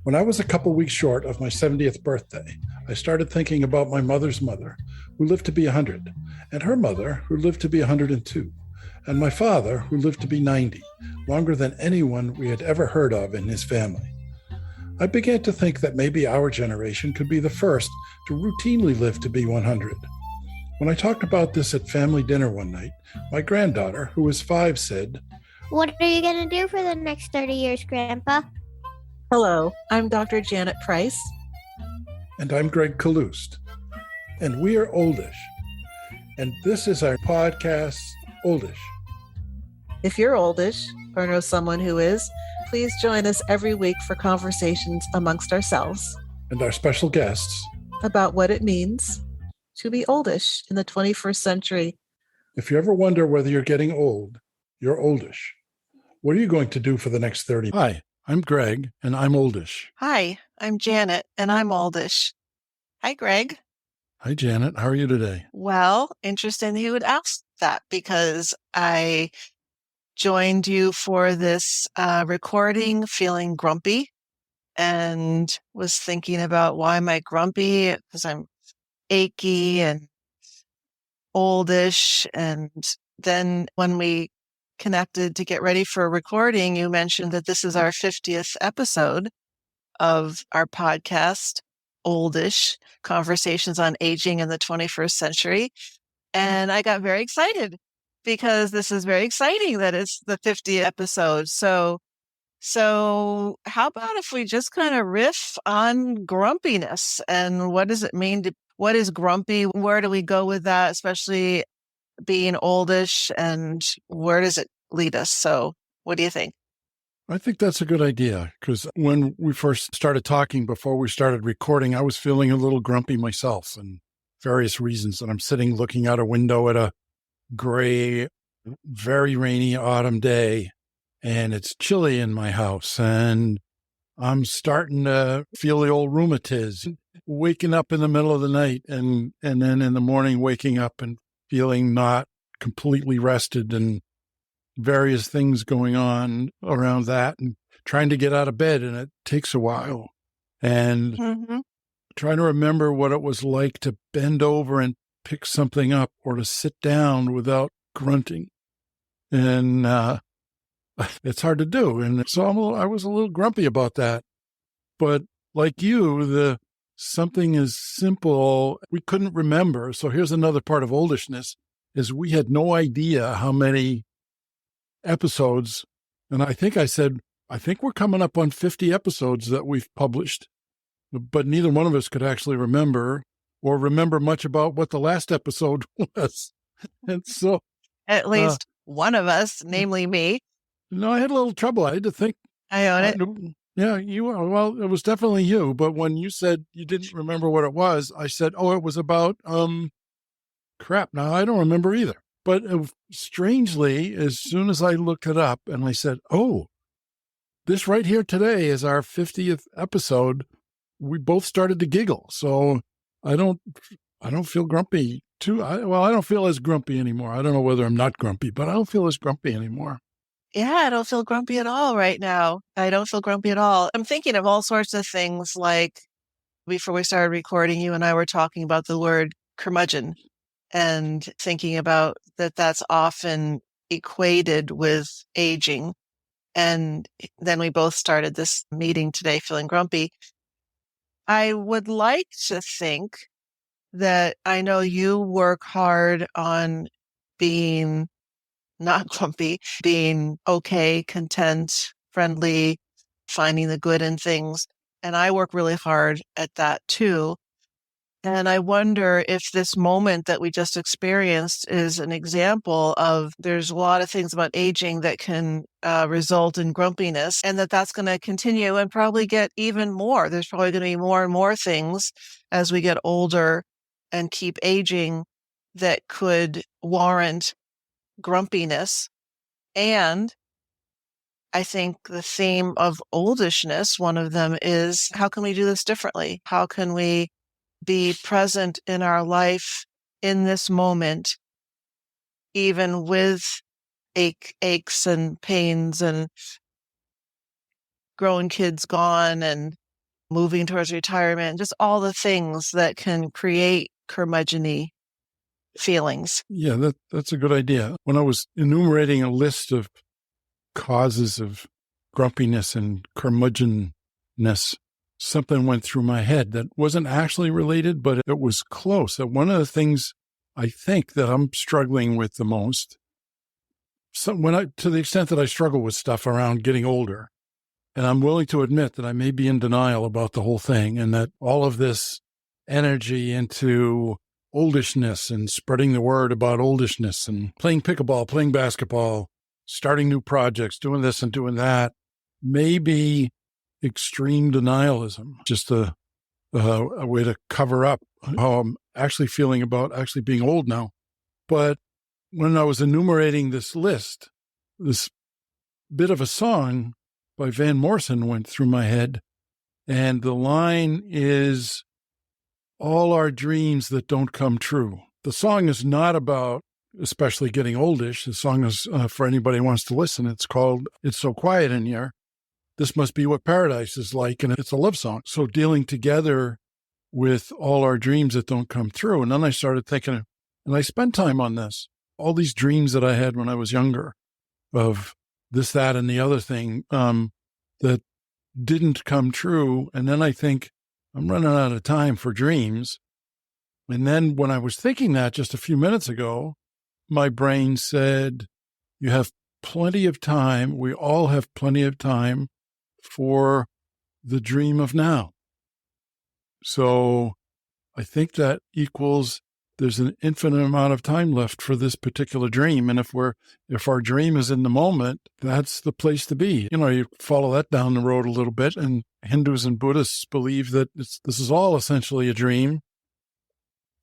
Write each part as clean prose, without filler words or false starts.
When I was a couple weeks short of my 70th birthday, I started thinking about my mother's mother, who lived to be 100, and her mother, who lived to be 102, and my father, who lived to be 90, longer than anyone we had ever heard of in his family. I began to think that maybe our generation could be the first to routinely live to be 100. When I talked about this at family dinner one night, my granddaughter, who was 5, said, "What are you going to do for the next 30 years, Grandpa?" Hello, I'm Dr. Janet Price. And I'm Gregg Kaloust. And we are Oldish. And this is our podcast, Oldish. If you're oldish or know someone who is, please join us every week for conversations amongst ourselves And our special guests about what it means to be oldish in the 21st century. If you ever wonder whether you're getting old, you're oldish. What are you going to do for the next 30? Hi, I'm Gregg, and I'm oldish. Hi, I'm Janet, and I'm oldish. Hi, Gregg. Hi, Janet. How are you today? Well, interesting you would ask that because I joined you for this recording feeling grumpy and was thinking about why am I grumpy? Because I'm achy and oldish. And then when we connected to get ready for a recording, you mentioned that this is our 50th episode of our podcast, Oldish, Conversations on Aging in the 21st Century. And I got very excited because this is very exciting that it's the 50th episode. So how about if we just kind of riff on grumpiness and what does it mean what is grumpy? Where do we go with that, especially being oldish, and where does it lead us? So what do you think? I think that's a good idea because when we first started talking before we started recording, I was feeling a little grumpy myself and various reasons. And I'm sitting looking out a window at a gray, very rainy autumn day, and it's chilly in my house. And I'm starting to feel the old rheumatiz, waking up in the middle of the night and then in the morning waking up and feeling not completely rested and various things going on around that and trying to get out of bed. And it takes a while. And trying to remember what it was like to bend over and pick something up or to sit down without grunting. And it's hard to do. And so I was a little grumpy about that. But like you, something as simple, we couldn't remember. So here's another part of oldishness, is we had no idea how many episodes. And I think I said, I think we're coming up on 50 episodes that we've published, but neither one of us could actually remember or remember much about what the last episode was. And so at least one of us, namely me. No, I had a little trouble. I had to think. I own it. Yeah, you were. Well, it was definitely you. But when you said you didn't remember what it was, I said, oh, it was about, crap. Now, I don't remember either. But strangely, as soon as I looked it up and I said, oh, this right here today is our 50th episode, we both started to giggle. So I don't feel grumpy too. I don't feel as grumpy anymore. I don't know whether I'm not grumpy, but I don't feel as grumpy anymore. Yeah, I don't feel grumpy at all right now. I don't feel grumpy at all. I'm thinking of all sorts of things, like before we started recording, you and I were talking about the word curmudgeon and thinking about that's often equated with aging. And then we both started this meeting today feeling grumpy. I would like to think that I know you work hard on being not grumpy, being okay, content, friendly, finding the good in things. And I work really hard at that too. And I wonder if this moment that we just experienced is an example of there's a lot of things about aging that can result in grumpiness, and that's going to continue and probably get even more. There's probably going to be more and more things as we get older and keep aging that could warrant grumpiness. And I think the theme of oldishness, one of them is, how can we do this differently? How can we be present in our life in this moment, even with aches and pains and grown kids gone and moving towards retirement, just all the things that can create curmudgeon-y feelings. Yeah, that's a good idea. When I was enumerating a list of causes of grumpiness and curmudgeonness, something went through my head that wasn't actually related, but it was close. That one of the things I think that I'm struggling with the most, to the extent that I struggle with stuff around getting older, and I'm willing to admit that I may be in denial about the whole thing, and that all of this energy into oldishness and spreading the word about oldishness and playing pickleball, playing basketball, starting new projects, doing this and doing that, may be extreme denialism, just a way to cover up how I'm actually feeling about actually being old now. But when I was enumerating this list, this bit of a song by Van Morrison went through my head, and the line is, "All our dreams that don't come true." The song is not about especially getting oldish. The song is, for anybody who wants to listen, it's called "It's So Quiet in Here. This Must Be What Paradise is Like," and it's a love song. So dealing together with all our dreams that don't come through. And then I started thinking, and I spent time on this, all these dreams that I had when I was younger of this, that, and the other thing that didn't come true. And then I think, I'm running out of time for dreams. And then when I was thinking that just a few minutes ago, my brain said, you have plenty of time. We all have plenty of time for the dream of now. So I think that equals there's an infinite amount of time left for this particular dream. And if our dream is in the moment, that's the place to be. You follow that down the road a little bit, and Hindus and Buddhists believe that this is all essentially a dream.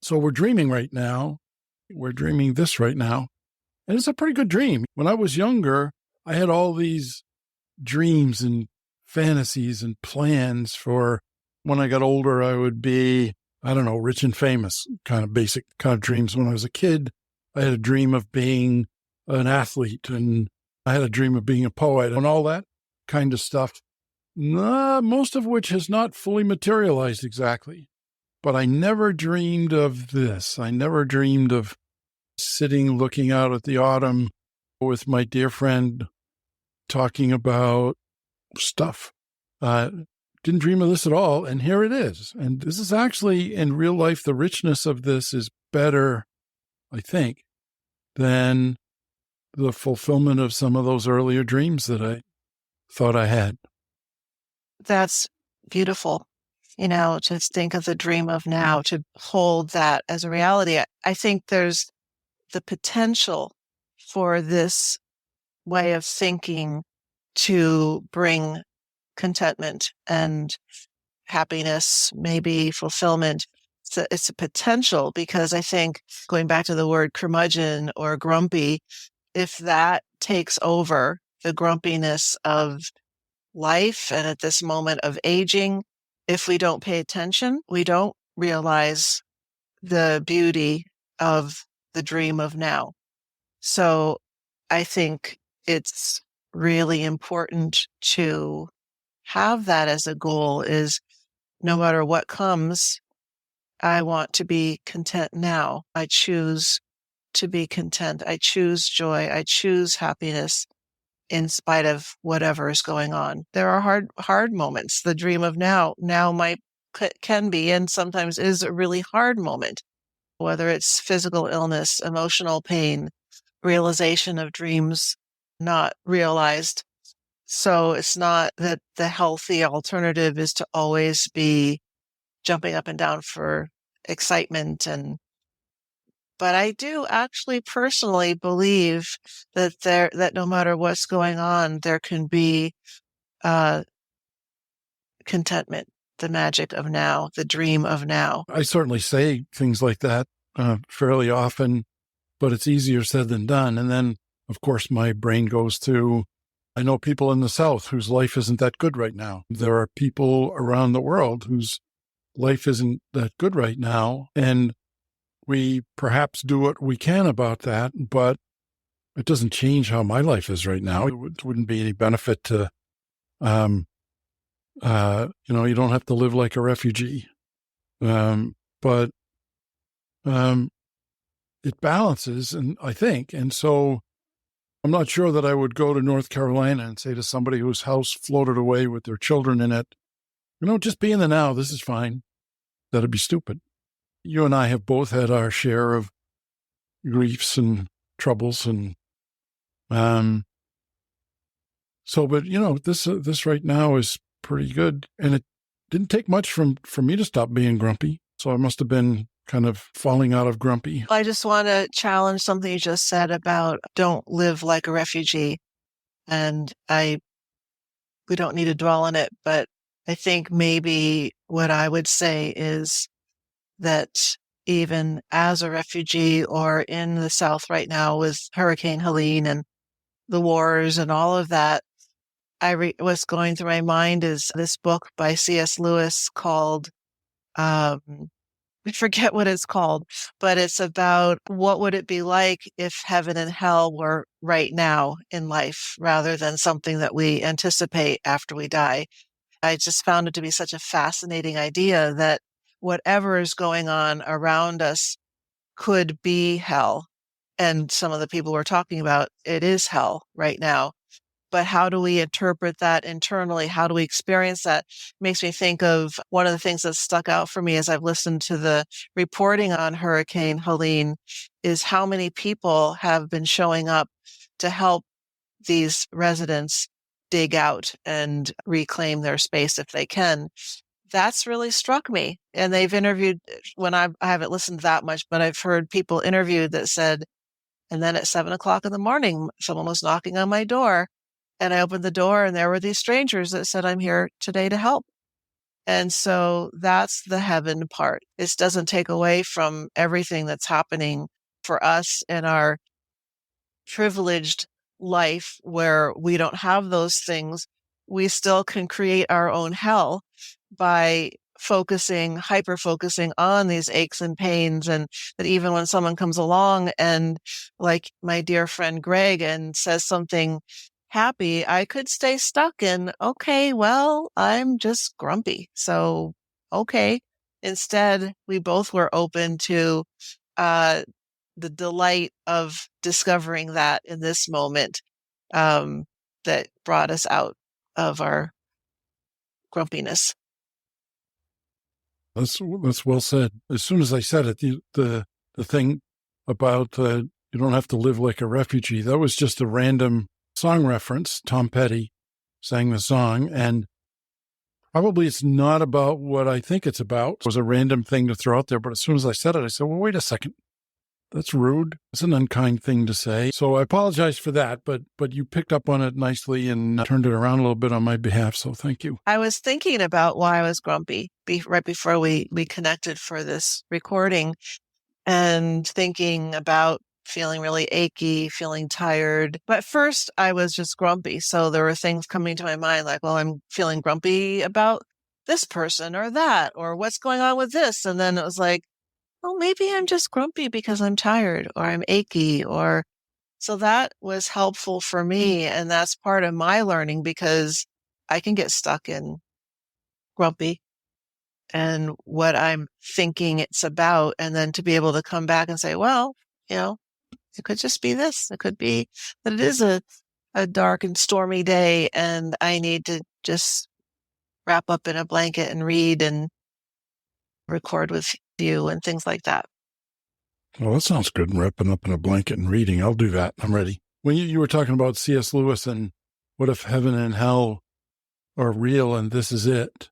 So we're dreaming right now. We're dreaming this right now. And it's a pretty good dream. When I was younger, I had all these dreams and fantasies and plans for when I got older, I would be, I don't know, rich and famous, kind of basic kind of dreams. When I was a kid, I had a dream of being an athlete, and I had a dream of being a poet and all that kind of stuff, most of which has not fully materialized exactly. But I never dreamed of this. I never dreamed of sitting, looking out at the autumn with my dear friend talking about stuff. Didn't dream of this at all, and here it is. And this is actually, in real life, the richness of this is better, I think, than the fulfillment of some of those earlier dreams that I thought I had. That's beautiful. To think of the dream of now, to hold that as a reality. I think there's the potential for this way of thinking to bring contentment and happiness, maybe fulfillment. It's a potential, because I think, going back to the word curmudgeon or grumpy, if that takes over the grumpiness of life and at this moment of aging, if we don't pay attention, we don't realize the beauty of the dream of now. So I think it's really important to have that as a goal, is no matter what comes, I want to be content now. I choose to be content. I choose joy. I choose happiness in spite of whatever is going on. There are hard moments. The dream of now can be, and sometimes is, a really hard moment, whether it's physical illness, emotional pain, realization of dreams not realized. So it's not that the healthy alternative is to always be jumping up and down for excitement. But I do actually personally believe that no matter what's going on, there can be contentment, the magic of now, the dream of now. I certainly say things like that fairly often, but it's easier said than done. And then, of course, my brain goes to, I know people in the South whose life isn't that good right now. There are people around the world whose life isn't that good right now. And we perhaps do what we can about that, but it doesn't change how my life is right now. It wouldn't be any benefit to You don't have to live like a refugee. But it balances, and I think. And so I'm not sure that I would go to North Carolina and say to somebody whose house floated away with their children in it, just be in the now. This is fine. That'd be stupid. You and I have both had our share of griefs and troubles, and but this right now is pretty good, and it didn't take much for me to stop being grumpy. So I must have been kind of falling out of grumpy. I just want to challenge something you just said about don't live like a refugee. And we don't need to dwell on it, but I think maybe what I would say is that even as a refugee or in the South right now with Hurricane Helene and the wars and all of that, what's going through my mind is this book by C.S. Lewis called, I forget what it's called, but it's about what would it be like if heaven and hell were right now in life rather than something that we anticipate after we die. I just found it to be such a fascinating idea that whatever is going on around us could be hell. And some of the people we're talking about, it is hell right now. But how do we interpret that internally? How do we experience that? Makes me think of one of the things that stuck out for me as I've listened to the reporting on Hurricane Helene is how many people have been showing up to help these residents dig out and reclaim their space if they can. That's really struck me. And they've interviewed, I haven't listened that much, but I've heard people interviewed that said, and then at 7:00 in the morning, someone was knocking on my door. And I opened the door and there were these strangers that said, I'm here today to help. And so that's the heaven part. This doesn't take away from everything that's happening for us in our privileged life where we don't have those things. We still can create our own hell by hyper focusing on these aches and pains. And that even when someone comes along and like my dear friend Greg and says something happy, I could stay stuck in, okay, well, I'm just grumpy. So, okay. Instead, we both were open to the delight of discovering that in this moment that brought us out of our grumpiness. That's well said. As soon as I said it, the thing about you don't have to live like a refugee, that was just a random song reference. Tom Petty sang the song, and probably it's not about what I think it's about. It was a random thing to throw out there, but as soon as I said it, I said, well, wait a second. That's rude. It's an unkind thing to say. So I apologize for that, but you picked up on it nicely and turned it around a little bit on my behalf, so thank you. I was thinking about why I was grumpy right before we connected for this recording, and thinking about feeling really achy, feeling tired. But first, I was just grumpy. So there were things coming to my mind like, well, I'm feeling grumpy about this person or that, or what's going on with this. And then it was like, well, maybe I'm just grumpy because I'm tired or I'm achy. So that was helpful for me. And that's part of my learning because I can get stuck in grumpy and what I'm thinking it's about. And then to be able to come back and say, well, it could just be this. It could be that it is a dark and stormy day and I need to just wrap up in a blanket and read and record with you and things like that. Well, that sounds good. Wrapping up in a blanket and reading. I'll do that. I'm ready. When you were talking about C.S. Lewis and what if heaven and hell are real and this is it,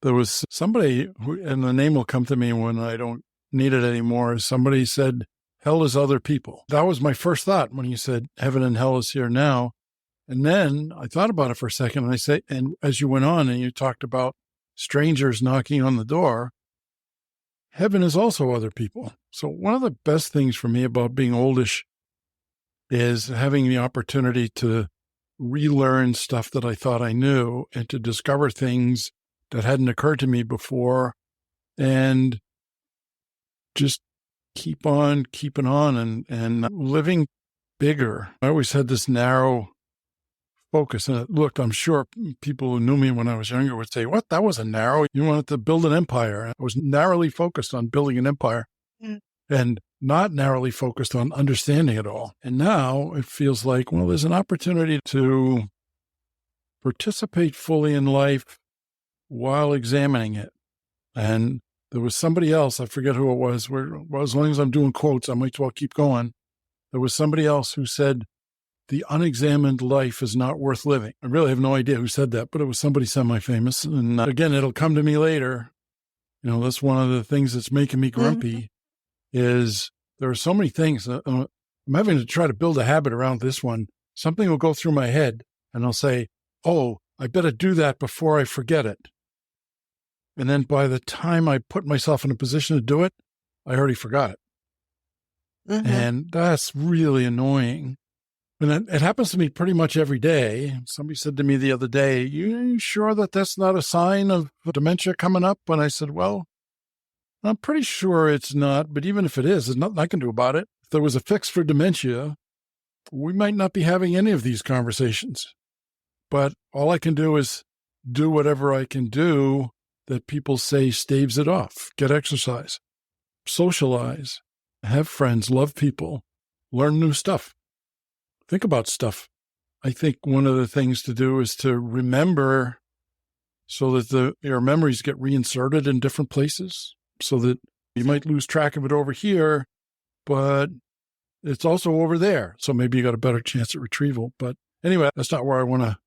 there was somebody who, and the name will come to me when I don't need it anymore. Somebody said, hell is other people. That was my first thought when you said heaven and hell is here now. And then I thought about it for a second and as you went on and you talked about strangers knocking on the door, heaven is also other people. So one of the best things for me about being oldish is having the opportunity to relearn stuff that I thought I knew and to discover things that hadn't occurred to me before and just keep on keeping on and living bigger. I always had this narrow focus. And it looked, I'm sure people who knew me when I was younger would say, what? That wasn't narrow. You wanted to build an empire. I was narrowly focused on building an empire and not narrowly focused on understanding it all. And now it feels like, well, there's an opportunity to participate fully in life while examining it. And there was somebody else, I forget who it was, well, as long as I'm doing quotes, I might as well keep going. There was somebody else who said, the unexamined life is not worth living. I really have no idea who said that, but it was somebody semi-famous. And again, it'll come to me later. That's one of the things that's making me grumpy is there are so many things. I'm having to try to build a habit around this one. Something will go through my head and I'll say, oh, I better do that before I forget it. And then by the time I put myself in a position to do it, I already forgot it. And that's really annoying. And it happens to me pretty much every day. Somebody said to me the other day, you sure that that's not a sign of dementia coming up? And I said, well, I'm pretty sure it's not. But even if it is, there's nothing I can do about it. If there was a fix for dementia, we might not be having any of these conversations. But all I can do is do whatever I can do that people say staves it off. Get exercise, socialize, have friends, love people, learn new stuff. Think about stuff. I think one of the things to do is to remember so that your memories get reinserted in different places so that you might lose track of it over here, but it's also over there. So maybe you got a better chance at retrieval. But anyway, that's not where I want to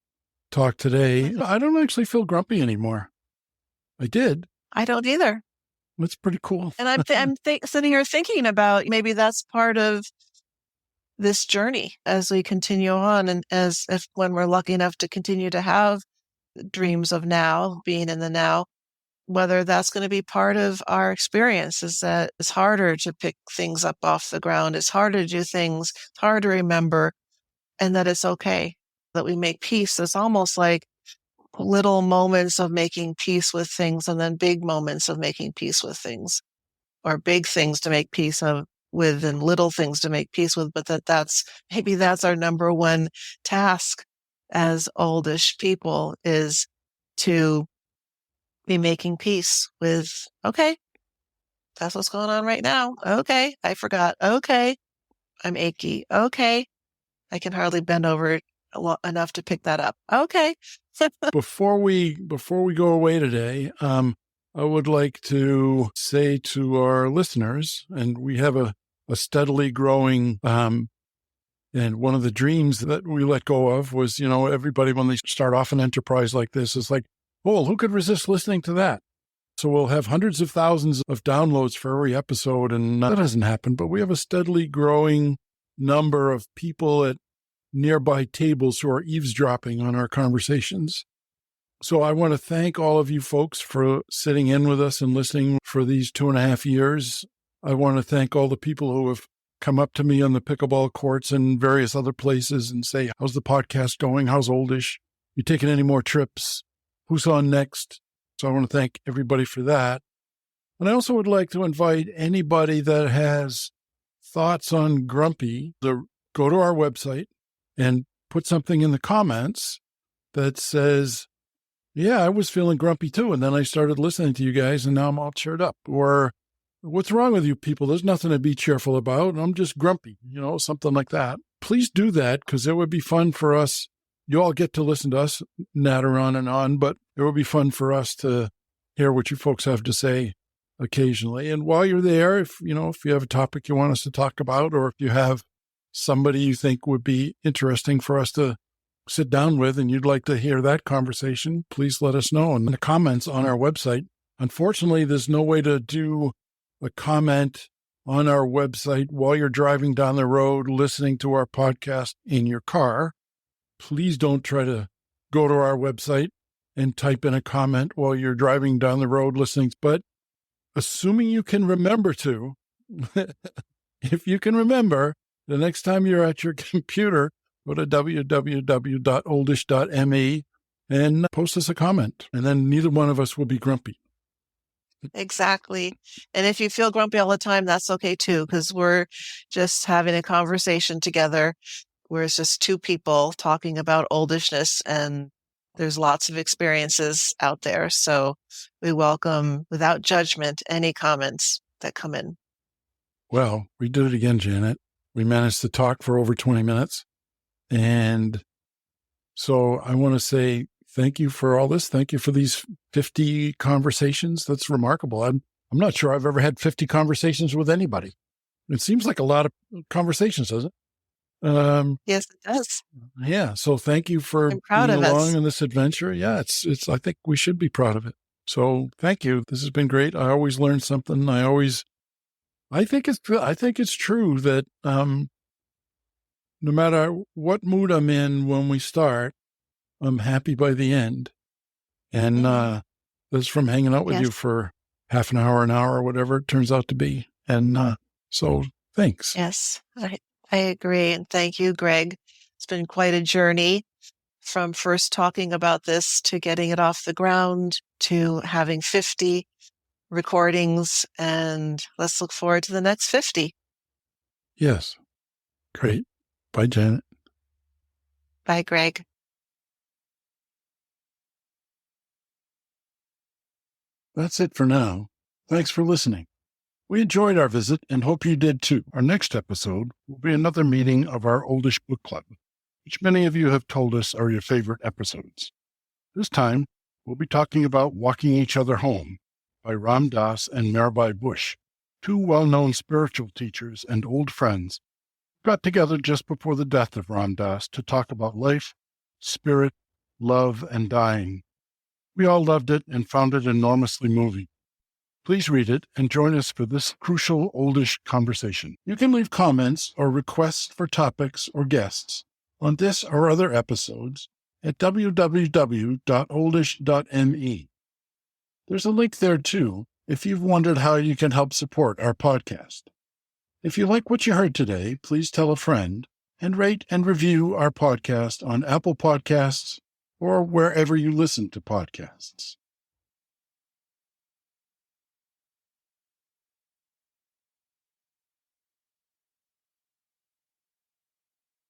talk today. I don't actually feel grumpy anymore. I did. I don't either. That's pretty cool. And I'm sitting here thinking about maybe that's part of this journey as we continue on, and if when we're lucky enough to continue to have dreams of now, being in the now, whether that's going to be part of our experience, is that it's harder to pick things up off the ground. It's harder to do things. It's hard to remember, and that it's okay that we make peace. It's almost like little moments of making peace with things and then big moments of making peace with things, or big things to make peace with and little things to make peace with, but that's our number one task as oldish people, is to be making peace with, okay, that's what's going on right now. Okay, I forgot. Okay, I'm achy. Okay, I can hardly bend over enough to pick that up. Okay. Before we go away today, I would like to say to our listeners, and we have a steadily growing, and one of the dreams that we let go of was, everybody, when they start off an enterprise like this, is like, oh, well, who could resist listening to that? So we'll have hundreds of thousands of downloads for every episode, and that hasn't happened, but we have a steadily growing number of people at nearby tables who are eavesdropping on our conversations. So I want to thank all of you folks for sitting in with us and listening for these 2.5 years. I want to thank all the people who have come up to me on the pickleball courts and various other places and say, how's the podcast going? How's Oldish? You taking any more trips? Who's on next? So I want to thank everybody for that. And I also would like to invite anybody that has thoughts on Grumpy to go to our website and put something in the comments that says, yeah, I was feeling grumpy too. And then I started listening to you guys and now I'm all cheered up. Or what's wrong with you people? There's nothing to be cheerful about. I'm just grumpy, something like that. Please do that, because it would be fun for us. You all get to listen to us natter on, but it would be fun for us to hear what you folks have to say occasionally. And while you're there, if you have a topic you want us to talk about, or if you have somebody you think would be interesting for us to sit down with and you'd like to hear that conversation, please let us know in the comments on our website. Unfortunately, there's no way to do a comment on our website while you're driving down the road listening to our podcast in your car. Please don't try to go to our website and type in a comment while you're driving down the road listening. But assuming you can remember to, if you can remember, the next time you're at your computer, go to www.oldish.me and post us a comment. And then neither one of us will be grumpy. Exactly. And if you feel grumpy all the time, that's okay too, because we're just having a conversation together. where it's just two people talking about oldishness, and there's lots of experiences out there. So we welcome, without judgment, any comments that come in. Well, we did it again, Janet. We managed to talk for over 20 minutes. And so I want to say thank you for all this. Thank you for these 50 conversations. That's remarkable. I'm not sure I've ever had 50 conversations with anybody. It seems like a lot of conversations, doesn't it? Yes, it does. Yeah. So thank you for I'm proud being of us. along in this adventure. Yeah, it's, I think we should be proud of it. So thank you. This has been great. I always learn something. I think it's true that, no matter what mood I'm in when we start, I'm happy by the end. And, that's from hanging out with you for half an hour, whatever it turns out to be. And, so thanks. Yes, I agree. And thank you, Greg. It's been quite a journey from first talking about this to getting it off the ground to having 50 recordings. And let's look forward to the next 50. Yes. Great. Bye, Janet. Bye, Greg. That's it for now. Thanks for listening. We enjoyed our visit and hope you did too. Our next episode will be another meeting of our Oldish Book Club, which many of you have told us are your favorite episodes. This time, we'll be talking about Walking Each Other Home by Ram Dass and Mirabai Bush, two well-known spiritual teachers and old friends who got together just before the death of Ram Dass to talk about life, spirit, love, and dying. We all loved it and found it enormously moving. Please read it and join us for this crucial oldish conversation. You can leave comments or requests for topics or guests on this or other episodes at www.oldish.me. There's a link there too if you've wondered how you can help support our podcast. If you like what you heard today, please tell a friend and rate and review our podcast on Apple Podcasts or wherever you listen to podcasts.